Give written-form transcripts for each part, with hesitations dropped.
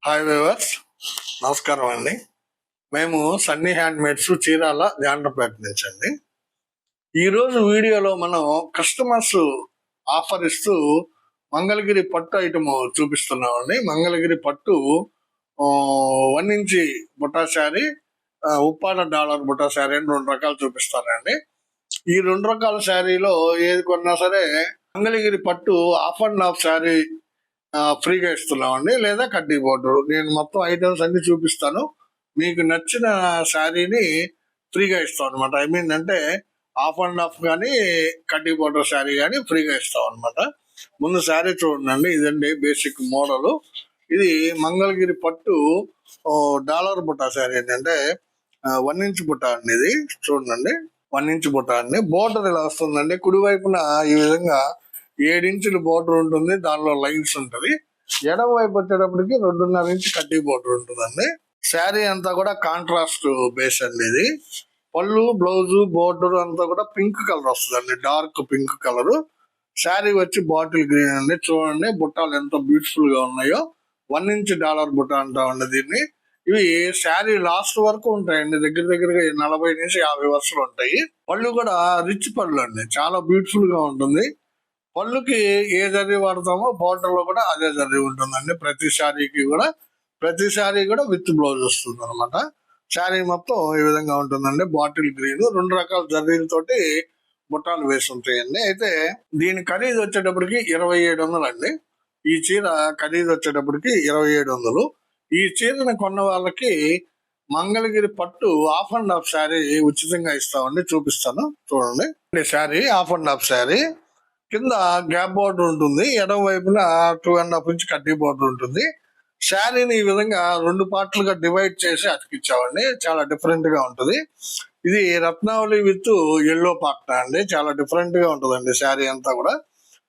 Hi viewers, నమస్కారం అండి. మేము సన్నీ హ్యాండ్మేడ్స్ చీరాల జాండ్రపేట నుంచి అండి. ఈరోజు వీడియోలో మనం కస్టమర్స్ ఆఫర్ ఇస్తూ మంగళగిరి పట్టు ఐటమ్ చూపిస్తున్నామండి. మంగళగిరి పట్టు 1 ఇంచి బుట్టా శారీ, ఉప్పాడ డాలర్ బుట్టా శారీ అని 2 రకాలు చూపిస్తానండి. ఈ 2 రకాల శారీలో ఏది కొన్నా సరే మంగళగిరి పట్టు హాఫ్ అండ్ హాఫ్ శారీ ఫ్రీగా ఇస్తున్నామండి, లేదా కడ్డీ బోర్డర్. నేను మొత్తం ఐటమ్స్ అన్ని చూపిస్తాను. మీకు నచ్చిన శారీని ఫ్రీగా ఇస్తాం అనమాట. ఐ మీన్ అంటే హాఫ్ అండ్ హాఫ్ కానీ కడ్డీ బోర్డర్ శారీ కానీ ఫ్రీగా ఇస్తాం అనమాట. ముందు శారీ చూడండి, ఇదండి బేసిక్ మోడల్. ఇది మంగళగిరి పట్టు డాలర్ బుట్ట శారీ అండి, అంటే 1 ఇంచ్ బుట్ట అండి. ఇది చూడండి, 1 ఇంచ్ బుట్ట అండి. బోర్డర్ ఇలా వస్తుందండి. కుడివైపున ఈ విధంగా 7 ఇంచుల బోర్డర్ ఉంటుంది, దానిలో లైన్స్ ఉంటది. ఎడమ వైపు వచ్చేటప్పటికి 2.5 ఇంచ్ కడ్డీ బోర్డర్ ఉంటుందండి. శారీ అంతా కూడా కాంట్రాస్ట్ బేస్ అండి. ఇది పళ్ళు, బ్లౌజ్, బోర్డర్ అంతా కూడా పింక్ కలర్ వస్తుందండి, డార్క్ పింక్ కలర్. శారీ వచ్చి బాటిల్ గ్రీన్ అండి. చూడండి బుట్టాలు ఎంత బ్యూటిఫుల్ గా ఉన్నాయో. 1 ఇంచ్ డాలర్ బుట్ట అంటామండి దీన్ని. ఇవి శారీ లాస్ట్ వరకు ఉంటాయండి, దగ్గర దగ్గరగా 40 నుంచి 50 వరుసలు ఉంటాయి. పళ్ళు కూడా రిచ్ పళ్ళు అండి, చాలా బ్యూటిఫుల్ గా ఉంటుంది. పళ్ళుకి ఏ జర్రీ వాడతామో బార్డర్ లో కూడా అదే జర్రీ ఉంటుందండి. ప్రతి శారీ కూడా విత్ బ్లౌజ్ వస్తుంది అనమాట. శారీ మొత్తం ఈ విధంగా ఉంటుందండి, బాటిల్ గ్రీన్. 2 రకాల జర్రీలతోటి బుట్టాలు వేసి ఉంటాయండి. అయితే దీని ఖరీదు వచ్చేటప్పటికి 2700 అండి. ఈ చీర ఖరీదు వచ్చేటప్పటికి 2700. ఈ చీరను కొన్న వాళ్ళకి మంగళగిరి పట్టు హాఫ్ అండ్ హాఫ్ శారీ ఉచితంగా ఇస్తామండి. చూపిస్తాను చూడండి. Sari half and half sari, కింద గ్యాప్ బోర్డర్ ఉంటుంది, ఎడమ వైపున 2.5 ఇంచ్ కడ్డీ బోర్డర్ ఉంటుంది. శారీని ఈ విధంగా 2 పార్ట్లుగా డివైడ్ చేసి అతికిచ్చామండి. చాలా డిఫరెంట్ గా ఉంటుంది. ఇది రత్నావళి విత్ ఎల్లో పార్ట్ అండి, చాలా డిఫరెంట్ గా ఉంటుందండి. శారీ అంతా కూడా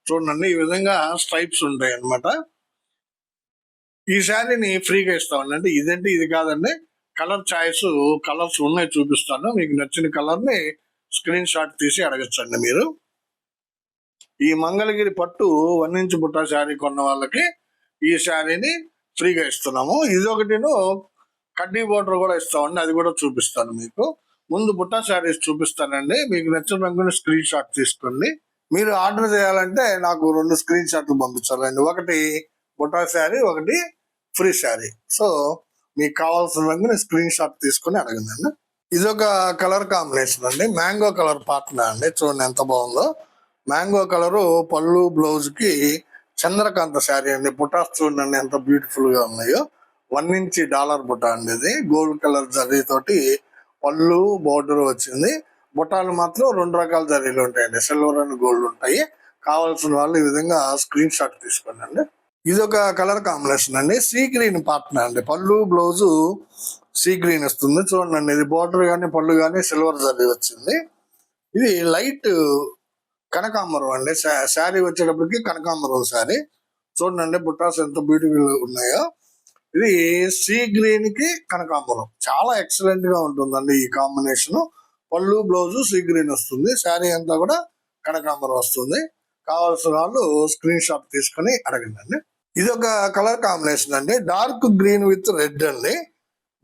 చూడండి, ఈ విధంగా స్ట్రైప్స్ ఉంటాయి అన్నమాట. ఈ శారీని ఫ్రీగా ఇస్తామండి. అంటే ఇదేంటి ఇది కాదండి, కలర్ చాయిస్, కలర్స్ ఉన్నాయి, చూపిస్తాను. మీకు నచ్చిన కలర్ ని స్క్రీన్ షాట్ తీసి అడగచ్చండి మీరు. ఈ మంగళగిరి పట్టు 1 ఇంచ్ బుట్టా శారీ కొన్న వాళ్ళకి ఈ శారీని ఫ్రీగా ఇస్తున్నాము. ఇదొకటిను కడ్డీ బోర్డర్ కూడా ఇస్తామండి, అది కూడా చూపిస్తాను మీకు. ముందు బుట్టా శారీస్ చూపిస్తానండి. మీకు నచ్చిన రంగుని స్క్రీన్ షాట్ తీసుకోండి. మీరు ఆర్డర్ చేయాలంటే నాకు 2 స్క్రీన్ షాట్లు పంపించాలండి. ఒకటి బుట్టా శారీ, ఒకటి ఫ్రీ శారీ. సో మీకు కావాల్సిన రంగుని స్క్రీన్ షాట్ తీసుకొని అడగండి. ఇదొక కలర్ కాంబినేషన్ అండి, మ్యాంగో కలర్ పార్ట్నర్ అండి. చూడండి ఎంత బాగుందో. మ్యాంగో కలరు పళ్ళు, బ్లౌజ్ కి చంద్రకాంత శారీ అండి. బుటాస్ చూడండి ఎంత బ్యూటిఫుల్ గా ఉన్నాయో. 1 ఇంచ్ డాలర్ బుట్ట అండి. ఇది గోల్డ్ కలర్ జరీ తోటి పళ్ళు, బోర్డర్ వచ్చింది. బుట్టాలు మాత్రం 2 రకాల జరీలు ఉంటాయండి, సిల్వర్ అండ్ గోల్డ్ ఉంటాయి. కావాల్సిన వాళ్ళు ఈ విధంగా స్క్రీన్ షాట్ తీసుకోండి. ఇది ఒక కలర్ కాంబినేషన్ అండి, సీ గ్రీన్ పార్ట్నర్ అండి. పళ్ళు, బ్లౌజ్ సీ గ్రీన్ వస్తుంది. చూడండి, ఇది బోర్డర్ గానీ పళ్ళు గానీ సిల్వర్ జరీ వచ్చింది. ఇది లైట్ కనకాంబరం అండి. శారీ వచ్చేటప్పటికి కనకాంబరం శారీ. చూడండి బుట్టాస్ ఎంత బ్యూటిఫుల్ ఉన్నాయో. ఇది సీ గ్రీన్ కి కనకాంబరం, చాలా ఎక్సలెంట్ గా ఉంటుందండి ఈ కాంబినేషన్. పళ్ళు, బ్లౌజ్ సీ గ్రీన్ వస్తుంది, శారీ అంతా కూడా కనకాంబరం వస్తుంది. కావాల్సిన వాళ్ళు స్క్రీన్ షాట్ తీసుకొని అడగండి. ఇది ఒక కలర్ కాంబినేషన్ అండి, డార్క్ గ్రీన్ విత్ రెడ్ అండి.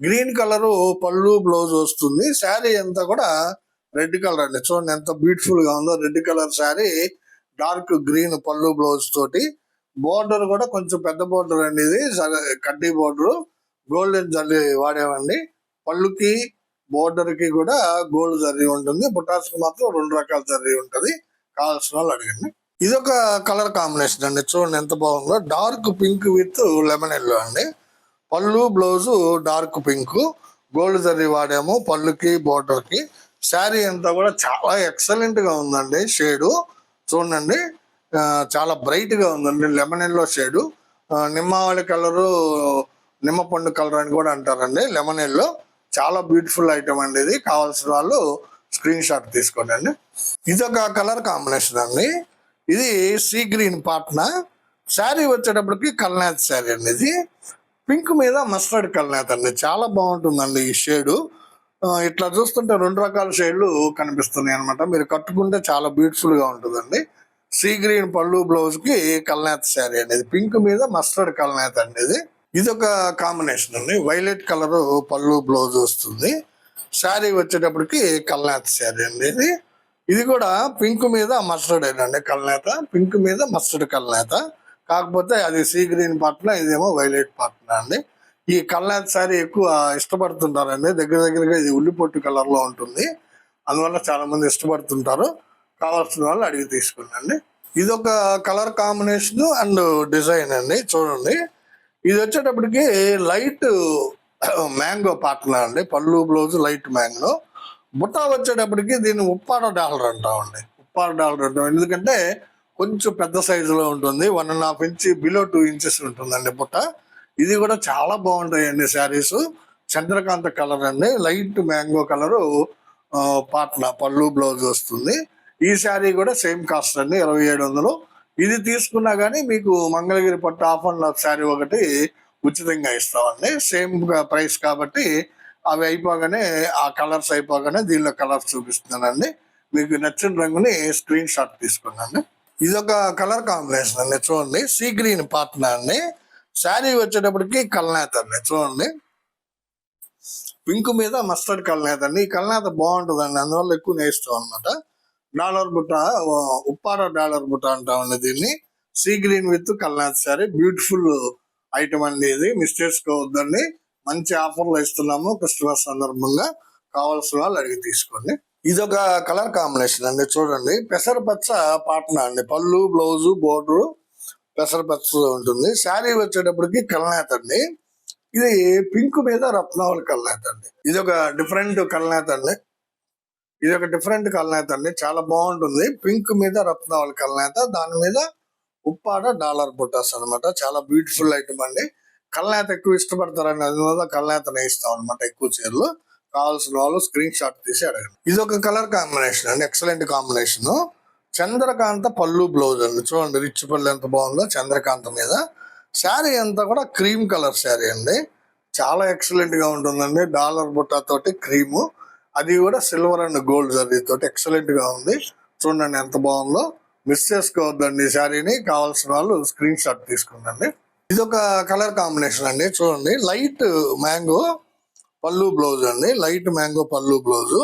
గ్రీన్ కలర్ పళ్ళు, బ్లౌజ్ వస్తుంది. శారీ అంతా కూడా రెడ్ కలర్ అండి. చూడండి ఎంత బ్యూటిఫుల్ గా ఉందో. Red colour sari, dark green పళ్ళు, బ్లౌజ్ తోటి. బోర్డర్ కూడా కొంచెం పెద్ద బోర్డర్ అండి. ఇది కడ్డీ బోర్డర్, గోల్డెన్ జరీ వాడేవండి. పళ్ళుకి బోర్డర్ కి కూడా గోల్డ్ జరీ ఉంటుంది. బుటాస్ కి మాత్రం 2 రకాల జరీ ఉంటది. కావాల్సిన వాళ్ళు అడగండి. ఇదొక కలర్ కాంబినేషన్ అండి. చూడండి ఎంత బాగుందో. Dark pink with lemon yellow అండి. పళ్ళు, blouse dark pink, gold zari వాడాము పళ్ళుకి, బోర్డర్ కి. శారీ అంతా కూడా చాలా ఎక్సలెంట్ గా ఉందండి. షేడు చూడండి, చాలా బ్రైట్ గా ఉందండి. లెమన్ ఎల్లో షేడు, నిమ్మావళి కలరు, నిమ్మపండు కలర్ అని కూడా అంటారండి. లెమన్ ఎల్లో చాలా బ్యూటిఫుల్ ఐటమ్ అండి. ఇది కావాల్సిన వాళ్ళు స్క్రీన్ షాట్ తీసుకోండి. ఇది ఒక కలర్ కాంబినేషన్ అండి. ఇది సీ గ్రీన్ పార్ట్నర్. శారీ వచ్చేటప్పటికి కల్నాథ్ శారీ అండి. ఇది పింక్ మీద మస్టర్డ్ కల్నాథ్ అండి, చాలా బాగుంటుందండి ఈ షేడు. ఇట్లా చూస్తుంటే 2 రకాల షేడ్లు కనిపిస్తున్నాయి అనమాట. మీరు కట్టుకుంటే చాలా బ్యూటిఫుల్ గా ఉంటుందండి. సీ గ్రీన్ పళ్ళు, బ్లౌజ్ కి కల్నాథ్ శారీ అనేది, పింక్ మీద మస్టర్డ్ కల్నాథ్ అండి. ఇది ఇది ఒక కాంబినేషన్ అండి. వైలెట్ కలర్ పళ్ళు బ్లౌజ్ వస్తుంది. శారీ వచ్చేటప్పటికి కల్నేత శారీ అండి ఇది. ఇది కూడా పింక్ మీద మస్టర్డ్ అండి కల్నేత. పింక్ మీద మస్టర్డ్ కల్నేత. కాకపోతే అది సీ గ్రీన్ పార్ట్న, ఇదేమో వైలెట్ పార్ట్న అండి. ఈ కల్నేత శారీ ఎక్కువ ఇష్టపడుతుంటారండి. దగ్గరగా ఇది ఉల్లిపొట్టు కలర్ లో ఉంటుంది. అందువల్ల చాలా మంది ఇష్టపడుతుంటారు. కావాల్సిన వాళ్ళు అడిగి తీసుకోండి. ఇది ఒక కలర్ కాంబినేషన్ అండ్ డిజైన్ అండి. చూడండి, ఇది వచ్చేటప్పటికి లైట్ మ్యాంగో పార్ట్నర్ అండి. పళ్ళు బ్లౌజ్ లైట్ మ్యాంగో. బుట్ట వచ్చేటప్పటికి దీన్ని ఉప్పాడ డాలర్ అంటామండి. ఉప్పాడ డాలర్ అంటాం ఎందుకంటే కొంచెం పెద్ద సైజులో ఉంటుంది. 1.5 ఇంచ్ బిలో 2 ఇంచెస్ ఉంటుందండి బుట్ట. ఇది కూడా చాలా బాగుంటాయండి శారీస్. చంద్రకాంత కలర్ అండి, లైట్ మ్యాంగో కలరు పాట్న పళ్ళు బ్లౌజ్ వస్తుంది. ఈ శారీ కూడా సేమ్ కాస్ట్ అండి, 2700. ఇది తీసుకున్నా కానీ మీకు మంగళగిరి పట్టు ఆఫ్ అండ్ ఆఫ్ శారీ ఒకటి ఉచితంగా ఇస్తామండి. సేమ్ ప్రైస్ కాబట్టి అవి అయిపోగానే, ఆ కలర్స్ అయిపోగానే దీనిలో కలర్స్ చూపిస్తున్నానండి. మీకు నచ్చిన రంగుని స్క్రీన్ షాట్ తీసుకున్నాండి. ఇది ఒక కలర్ కాంబినేషన్ అండి. చూడండి, సీ గ్రీన్ పార్ట్న అండి. శారీ వచ్చేటప్పటికి కల్నేత అండి. చూడండి, పింక్ మీద మస్టర్డ్ కల్నేత అండి. ఈ కల్నేత బాగుంటుందండి, అందువల్ల ఎక్కువ నేస్తాం అనమాట. డాలర్ బుట్ట, ఉప్పాడ డాలర్ బుట్ట అంటామండి దీన్ని. సీ గ్రీన్ విత్ కల్నేత శారీ, బ్యూటిఫుల్ ఐటమ్ అండి. ఇది మిస్ చేసుకోవద్దండి. మంచి ఆఫర్లు ఇస్తున్నాము క్రిస్మస్ సందర్భంగా. కావాల్సిన వాళ్ళు అడిగి తీసుకోండి. ఇది ఒక కలర్ కాంబినేషన్ అండి. చూడండి, పెసరపచ్చ పాట్న అండి. పళ్ళు బ్లౌజు బోర్డర్ పెసరపచ్చ ఉంటుంది. శారీ వచ్చేటప్పటికి కల్నేత అండి. ఇది పింక్ మీద రత్నావళి కల్నేత అండి. ఇది ఒక డిఫరెంట్ కల్నేత అండి. ఇది ఒక డిఫరెంట్ కల్నేత అండి, చాలా బాగుంటుంది. పింక్ మీద రత్నావళి కల్నేత, దాని మీద ఉప్పాడ డాలర్ బుట్టాస్ అనమాట. చాలా బ్యూటిఫుల్ ఐటమ్ అండి. కల్నేత ఎక్కువ ఇష్టపడతారండి, అందువల్ల కల్నేతనే ఇస్తాం అనమాట ఎక్కువ చీరలు. కావాల్సిన వాళ్ళు స్క్రీన్ షాట్ తీసి అడగండి. ఇది ఒక కలర్ కాంబినేషన్ అండి, ఎక్సలెంట్ కాంబినేషన్. చంద్రకాంత పళ్ళు బ్లౌజ్ అండి. చూడండి, రిచ్ పళ్ళు ఎంత బాగుందో చంద్రకాంత మీద. శారీ అంతా కూడా క్రీమ్ కలర్ శారీ అండి. చాలా ఎక్సలెంట్ గా ఉంటుందండి. డాలర్ బుట్టా తోటి క్రీము, అది కూడా సిల్వర్ అండ్ గోల్డ్ జరీ తోటి ఎక్సలెంట్ గా ఉంది. చూడండి ఎంత బాగుందో. మిస్ చేసుకోవద్దండి ఈ శారీని. కావాల్సిన వాళ్ళు స్క్రీన్ షాట్ తీసుకుందండి. ఇది ఒక కలర్ కాంబినేషన్ అండి. చూడండి, లైట్ మ్యాంగో పళ్ళు బ్లౌజ్ అండి. లైట్ మ్యాంగో పళ్ళు బ్లౌజ్.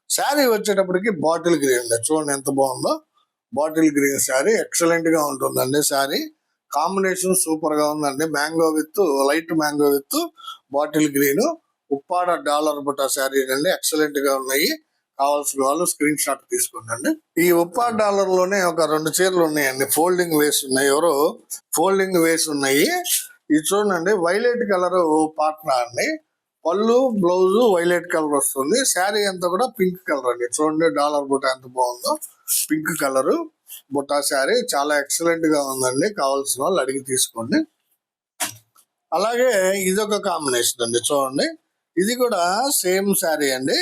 శారీ వచ్చేటప్పటికి బాటిల్ గ్రీన్ అండి. చూడండి ఎంత బాగుందో. బాటిల్ గ్రీన్ శారీ ఎక్సలెంట్ గా ఉంటుందండి. శారీ కాంబినేషన్ సూపర్ గా ఉందండి. Mango with light mango with bottle green, Uppada dollar బుట్టా శారీ అండి. ఎక్సలెంట్ గా ఉన్నాయి. కావాల్సిన వాళ్ళు స్క్రీన్ షాట్ తీసుకోండి. ఈ ఉప్పాడ డాలర్ లోనే ఒక 2 చీరలు ఉన్నాయండి, ఫోల్డింగ్ వేసి ఉన్నాయి. ఎవరో ఫోల్డింగ్ వేసి ఉన్నాయి. ఇది చూడండి, వైలెట్ కలర్ పాట్న అండి. పళ్ళు బ్లౌజ్ వైలెట్ కలర్ వస్తుంది. శారీ అంతా కూడా పింక్ కలర్ అండి. చూడండి, డాలర్ బుట్ట ఎంత బాగుందో. పింక్ కలర్ బుట్టా శారీ చాలా ఎక్సలెంట్ గా ఉందండి. కావాల్సిన వాళ్ళు అడిగి తీసుకోండి. అలాగే ఇదొక కాంబినేషన్ అండి. చూడండి, ఇది కూడా సేమ్ శారీ అండి.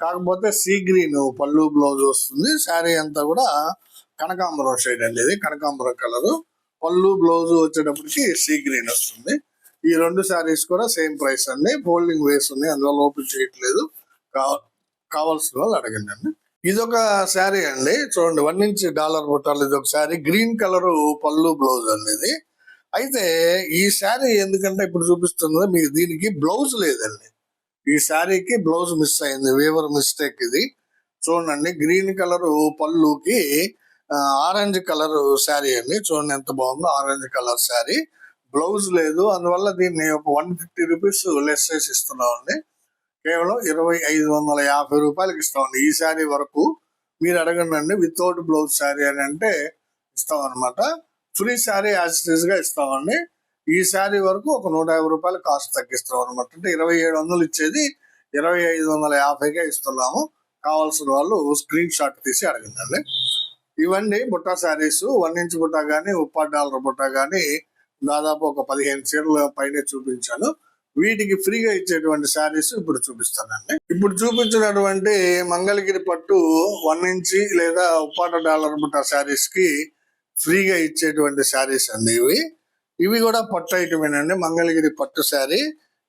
కాకపోతే సీ గ్రీన్ పళ్ళు బ్లౌజ్ వస్తుంది. శారీ అంతా కూడా కనకాంబరం షేడ్ అండి. ఇది కనకాంబరం కలర్. పళ్ళు బ్లౌజ్ వచ్చేటప్పటికి సీ గ్రీన్ వస్తుంది. ఈ 2 శారీస్ కూడా సేమ్ ప్రైస్ అండి. ఫోల్డింగ్ వేసి ఉన్నాయి, అందువల్ల ఓపెన్ చేయట్లేదు. కావాల్సిన వాళ్ళు అడగండి అండి. ఇదొక శారీ అండి. చూడండి, 1 ఇంచ్ డాలర్ బుట్టాలు. ఇది ఒక శారీ, గ్రీన్ కలర్ పళ్ళు బ్లౌజ్ అండి ఇది. అయితే ఈ శారీ ఎందుకంటే ఇప్పుడు చూపిస్తున్నది మీకు, దీనికి బ్లౌజ్ లేదండి. ఈ శారీకి బ్లౌజ్ మిస్ అయింది, వేవర్ మిస్టేక్ ఇది. చూడండి, గ్రీన్ కలర్ పళ్ళుకి ఆరెంజ్ కలర్ శారీ అండి. చూడండి ఎంత బాగుందో. ఆరెంజ్ కలర్ శారీ, బ్లౌజ్ లేదు. అందువల్ల దీన్ని ఒక 150 రూపీస్ లెస్ చేసి ఇస్తున్నామండి. కేవలం 2550 రూపాయలకి ఇస్తామండి ఈ శారీ వరకు. మీరు అడగండి, వితౌట్ బ్లౌజ్ శారీ అని అంటే ఇస్తాం అనమాట. Free sari as it is గా ఇస్తామండి. ఈ శారీ వరకు ఒక 150 రూపాయలు కాస్ట్ తగ్గిస్తాం అనమాట. అంటే 2700 ఇచ్చేది 2550కే ఇస్తున్నాము. కావాల్సిన వాళ్ళు స్క్రీన్ షాట్ తీసి అడగండి. ఇవన్నీ బుట్టా శారీస్. 1 ఇంచ్ బుట్టా కానీ, ఉప్పాడ డాలర్ బుట్టా కానీ దాదాపు ఒక 15 చీరల పైనే చూపించాను. వీటికి ఫ్రీగా ఇచ్చేటువంటి శారీస్ ఇప్పుడు చూపిస్తానండి. ఇప్పుడు చూపించినటువంటి మంగళగిరి పట్టు 1 ఇంచ్ లేదా ఉప్పాడ డాలర్ బుట్టా శారీస్ కి ఫ్రీగా ఇచ్చేటువంటి శారీస్ అండి ఇవి కూడా పట్టు ఐటమేనండి. మంగళగిరి పట్టు శారీ,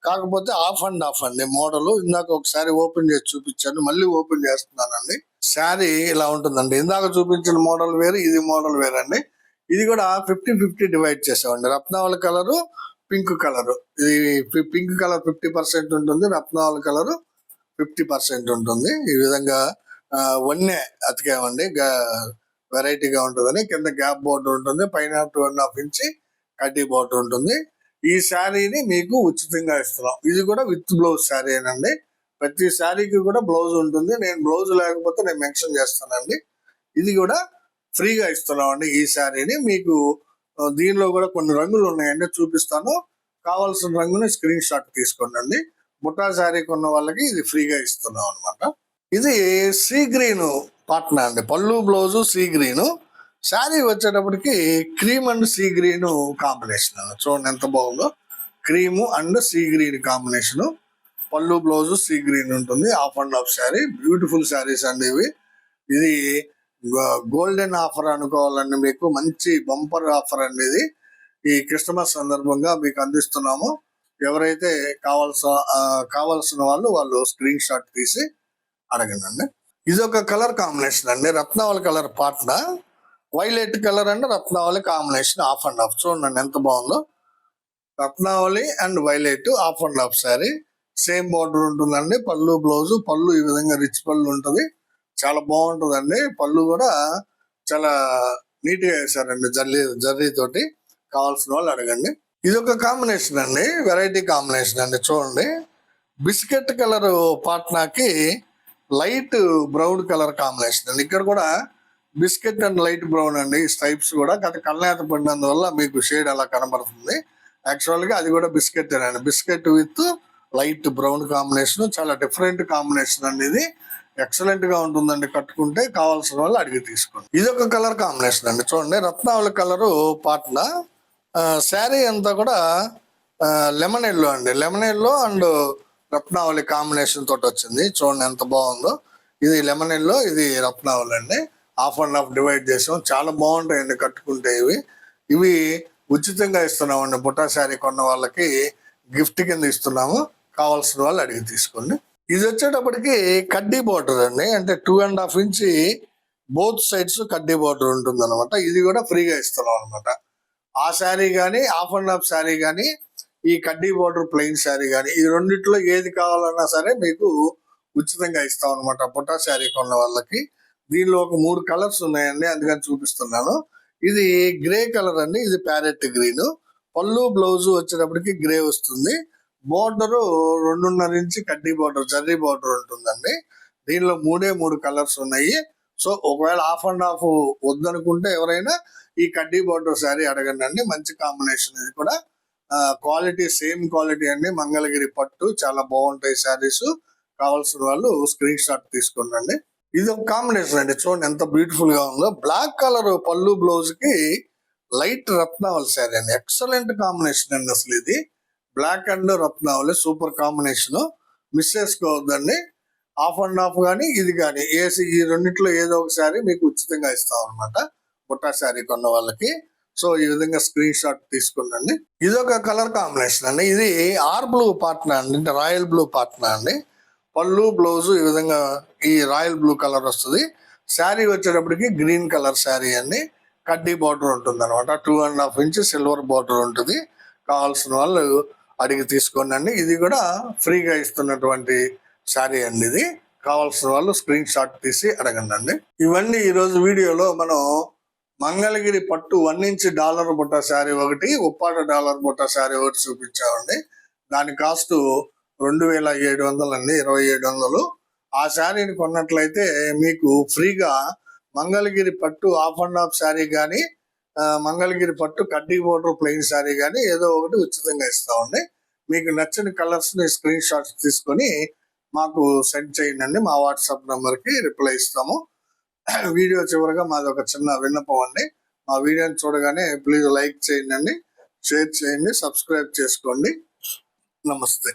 కాకపోతే ఆఫ్ అండ్ ఆఫ్ అండి మోడల్. ఇందాక ఒకసారి ఓపెన్ చేసి చూపించాను, మళ్ళీ ఓపెన్ చేస్తున్నానండి. శారీ ఇలా ఉంటుందండి. ఇందాక చూపించిన మోడల్ వేరు, ఇది మోడల్ వేరండి. ఇది కూడా 50-50 డివైడ్ చేసామండి. రత్నావళి కలరు పింక్ కలర్. ఇది పింక్ కలర్ 50% ఉంటుంది, రత్నావళి కలర్ 50% ఉంటుంది. ఈ విధంగా వన్నె అతికామండి, వెరైటీగా ఉంటుందని. కింద గ్యాప్ బోర్డర్ ఉంటుంది, పైన 2.5 ఇంచ్ కడ్డీ బోర్డర్ ఉంటుంది. ఈ శారీని మీకు ఉచితంగా ఇస్తున్నాం. ఇది కూడా విత్ బ్లౌజ్ శారీ అండి. ప్రతి శారీకి కూడా బ్లౌజ్ ఉంటుంది. నేను బ్లౌజ్ లేకపోతే నేను మెన్షన్ చేస్తానండి. ఇది కూడా ఫ్రీగా ఇస్తున్నాం అండి ఈ శారీని. మీకు దీనిలో కూడా కొన్ని రంగులు ఉన్నాయండి, చూపిస్తాను. కావాల్సిన రంగుని స్క్రీన్ షాట్ తీసుకోండి. బుట్టా శారీ కొన్న వాళ్ళకి ఇది ఫ్రీగా ఇస్తున్నాం అనమాట. ఇది సీ గ్రీన్ పాట్నా అండి, పళ్ళు బ్లౌజు సీ గ్రీన్. శారీ వచ్చేటప్పటికి cream and sea green combination అండి. చూడండి ఎంత బాగుందో, cream and sea green combination. పళ్ళు బ్లౌజు సీ గ్రీన్ ఉంటుంది. Half and half sari, beautiful saris అండి ఇవి. ఇది గోల్డెన్ ఆఫర్ అనుకోవాలండి, మీకు మంచి బంపర్ ఆఫర్ అండి ఇది. ఈ క్రిస్టమస్ సందర్భంగా మీకు అందిస్తున్నాము. ఎవరైతే కావాల్సిన వాళ్ళు స్క్రీన్ షాట్ తీసి అడగండి. ఇది ఒక కలర్ కాంబినేషన్ అండి, రత్నావళి కలర్ పాట్నా, వైలెట్ కలర్ అండ్ రత్నావళి కాంబినేషన్ హాఫ్ అండ్ హాఫ్. చూడండి ఎంత బాగుందో, రత్నావళి and violet half and half sari. Same border ఉంటుందండి. పళ్ళు బ్లౌజు, పళ్ళు ఈ విధంగా రిచ్ పళ్ళు ఉంటుంది, చాలా బాగుంటుందండి. పళ్ళు కూడా చాలా నీట్ గా వేసారండి, జర్రీ తోటి. కావాల్సిన వాళ్ళు అడగండి. ఇది ఒక కాంబినేషన్ అండి, వెరైటీ కాంబినేషన్ అండి. చూడండి, బిస్కెట్ కలర్ పాట్నాకి లైట్ బ్రౌన్ కలర్ కాంబినేషన్ అండి. ఇక్కడ కూడా బిస్కెట్ అండ్ లైట్ బ్రౌన్ అండి స్ట్రైప్స్ కూడా. గత కళ్ళనేత పడినందువల్ల మీకు షేడ్ అలా కనబడుతుంది. యాక్చువల్ గా అది కూడా బిస్కెట్ అండి, biscuit with light brown combination. చాలా డిఫరెంట్ కాంబినేషన్ అండి ఇది. ఎక్సలెంట్ గా ఉంటుందండి, కట్టుకుంటే. కావాల్సిన వాళ్ళు అడిగి తీసుకోండి. ఇది ఒక కలర్ కాంబినేషన్ అండి. చూడండి, రత్నావళి కలరు పాట్నా. శారీ అంతా కూడా లెమన్ ఎల్లో అండి, లెమన్ ఎల్లో అండ్ రత్నావళి కాంబినేషన్ తోటి వచ్చింది. చూడండి ఎంత బాగుందో. ఇది లెమన్ ఎల్లో, ఇది రత్నావళి అండి. హాఫ్ అండ్ హాఫ్ డివైడ్ చేసాం. చాలా బాగుంటాయండి కట్టుకుంటే. ఇవి ఉచితంగా ఇస్తున్నామండి. బుట్టా శారీ కొన్న వాళ్ళకి గిఫ్ట్ కింద ఇస్తున్నాము. కావాల్సిన వాళ్ళు అడిగి తీసుకోండి. ఇది వచ్చేటప్పటికి కడ్డీ బోర్డర్ అండి, అంటే 2.5 ఇంచ్ బోత్ సైడ్స్ కడ్డీ బోర్డర్ ఉంటుంది అనమాట. ఇది కూడా ఫ్రీగా ఇస్తున్నాం అనమాట. ఆ శారీ కానీ, హాఫ్ అండ్ హాఫ్ శారీ కానీ, ఈ కడ్డీ బోర్డర్ ప్లెయిన్ శారీ కానీ, ఈ రెండిట్లో ఏది కావాలన్నా సరే మీకు ఉచితంగా ఇస్తాం అనమాట బుట్టా శారీ కొన్న వాళ్ళకి. దీనిలో ఒక 3 కలర్స్ ఉన్నాయండి, అందుకని చూపిస్తున్నాను. ఇది గ్రే కలర్ అండి, ఇది ప్యారెట్ గ్రీన్. పళ్ళు బ్లౌజ్ వచ్చేటప్పటికి గ్రే వస్తుంది. బోర్డర్ 2.5 ఇంచ్ కడ్డీ బోర్డర్, జర్రీ బోర్డర్ ఉంటుందండి. దీనిలో 3 కలర్స్ ఉన్నాయి. సో ఒకవేళ హాఫ్ అండ్ హాఫ్ వద్దనుకుంటే ఎవరైనా ఈ కడ్డీ బోర్డర్ శారీ అడగండి అండి. మంచి కాంబినేషన్. ఇది కూడా క్వాలిటీ సేమ్ క్వాలిటీ అండి, మంగళగిరి పట్టు. చాలా బాగుంటాయి శారీస్. కావాల్సిన వాళ్ళు స్క్రీన్ షాట్ తీసుకోండి. ఇది ఒక కాంబినేషన్ అండి, చూడండి ఎంత బ్యూటిఫుల్ గా ఉందో. బ్లాక్ కలర్ పళ్ళు బ్లౌజ్ కి లైట్ రత్నావళి శారీ అండి. ఎక్సలెంట్ కాంబినేషన్ అండి అసలు ఇది. బ్లాక్ అండ్ రత్నావళి సూపర్ కాంబినేషన్, మిస్ చేసుకోవద్దండి. హాఫ్ అండ్ హాఫ్ కానీ ఇది కానీ ఈ రెండిట్లో ఏదో ఒక శారీ మీకు ఉచితంగా ఇస్తాం అనమాట బుట్టా శారీ కొన్న వాళ్ళకి. సో ఈ విధంగా స్క్రీన్ షాట్ తీసుకున్నాండి. ఇది ఒక కలర్ కాంబినేషన్ అండి. ఇది ఆర్ బ్లూ పాట్నా అండి, అంటే రాయల్ బ్లూ పాట్నా అండి. పళ్ళు బ్లౌజ్ ఈ విధంగా ఈ రాయల్ బ్లూ కలర్ వస్తుంది. శారీ వచ్చేటప్పటికి గ్రీన్ కలర్ శారీ అండి. కడ్డీ బార్డర్ ఉంటుంది అనమాట. 2.5 ఇంచ్ సిల్వర్ బార్డర్ ఉంటుంది. కావాల్సిన వాళ్ళు అడిగి తీసుకోండి. ఇది కూడా ఫ్రీగా ఇస్తున్నటువంటి శారీ అండి. ఇది కావాల్సిన వాళ్ళు స్క్రీన్ షాట్ తీసి అడగండి. ఇవన్నీ ఈరోజు వీడియోలో మనం మంగళగిరి పట్టు 1 ఇంచ్ డాలర్ బుట్ట శారీ ఒకటి, ఉప్పాడ డాలర్ బుట్ట శారీ ఒకటి చూపించామండి. దాని కాస్ట్ 2700 అండి, 2700. ఆ శారీని కొన్నట్లయితే మీకు ఫ్రీగా మంగళగిరి పట్టు హాఫ్ అండ్ హాఫ్ శారీ కానీ, మంగళగిరి పట్టు కడ్డీ బోర్డర్ ప్లెయిన్ శారీ కానీ ఏదో ఒకటి ఉచితంగా ఇస్తామండి. మీకు నచ్చిన కలర్స్ ని స్క్రీన్ షాట్స్ తీసుకొని మాకు సెండ్ చేయండి. మా వాట్సాప్ నంబర్ కి రిప్లై ఇస్తాము. వీడియో చివరగా మాది ఒక చిన్న విన్నపం అండి. మా వీడియోని చూడగానే ప్లీజ్ లైక్ చేయండి, షేర్ చేయండి, సబ్స్క్రైబ్ చేసుకోండి. నమస్తే.